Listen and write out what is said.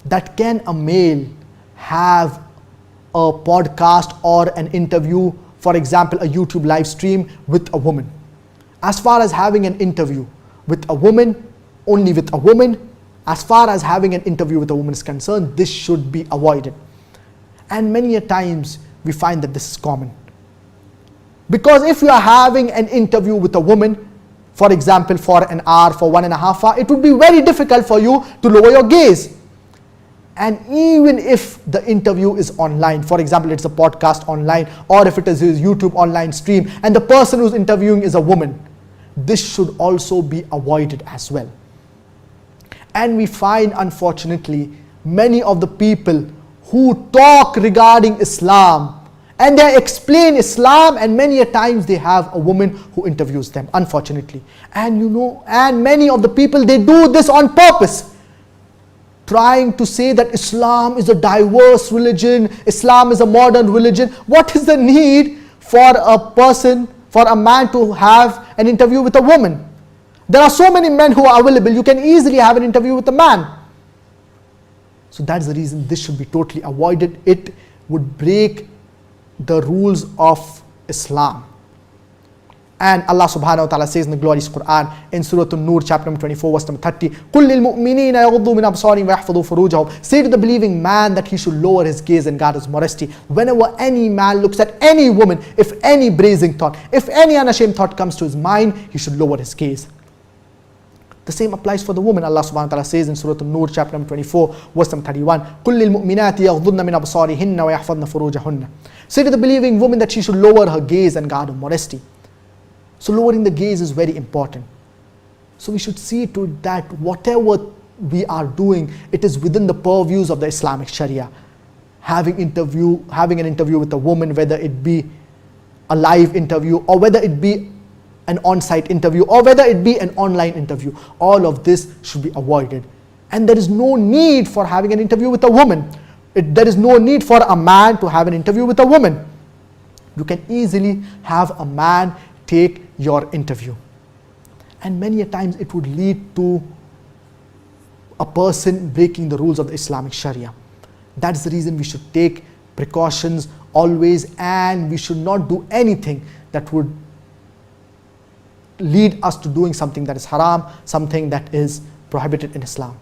that can a male have a podcast or an interview, for example a YouTube live stream with a woman. As far as having an interview with a woman, only with a woman, as far as having an interview with a woman is concerned, this should be avoided. And many a times we find that this is common. Because if you are having an interview with a woman, for example for an hour, for 1.5 hours, it would be very difficult for you to lower your gaze. And even if the interview is online, for example it's a podcast online, or if it is a YouTube online stream, and the person who's interviewing is a woman, this should also be avoided as well. And we find, unfortunately, many of the people who talk regarding Islam and they explain Islam, and many a times they have a woman who interviews them, unfortunately. And and many of the people, they do this on purpose, trying to say that Islam is a diverse religion, Islam is a modern religion. What is the need for a person, for a man to have an interview with a woman? There are so many men who are available, you can easily have an interview with a man. So that's the reason this should be totally avoided. It would break the rules of Islam. And Allah subhanahu wa ta'ala says in the glorious Quran in Surah An-Nur chapter number 24 verse number 30, قُلْ لِلْمُؤْمِنِينَ يَغُضُّوا مِنْ أَبْصَارِهِمْ وَيَحْفَظُوا فُرُوجَهُمْ. Say to the believing man that he should lower his gaze and guard his modesty. Whenever any man looks at any woman, if any brazen thought, if any unashamed thought comes to his mind, he should lower his gaze. The same applies for the woman. Allah subhanahu wa ta'ala says in Surah An-Nur chapter number 24 verse number 31, قُلْ لِلْمُؤْمِنَاتِ يَغْضُضْنَ مِنْ أَبْصَارِهِنَّ وَيَحْفَظْنَ فُرُوجَهُنَّ. Say to the believing woman that she should lower her gaze and guard her modesty. So lowering the gaze is very important. So we should see to it that whatever we are doing, it is within the purviews of the Islamic Sharia. Having an interview with a woman, whether it be a live interview, or whether it be an on-site interview, or whether it be an online interview, all of this should be avoided. And there is no need for having an interview with a woman. There is no need for a man to have an interview with a woman. You can easily have a man take your interview. And many a times it would lead to a person breaking the rules of the Islamic Sharia. That's the reason we should take precautions always, and we should not do anything that would lead us to doing something that is haram, something that is prohibited in Islam.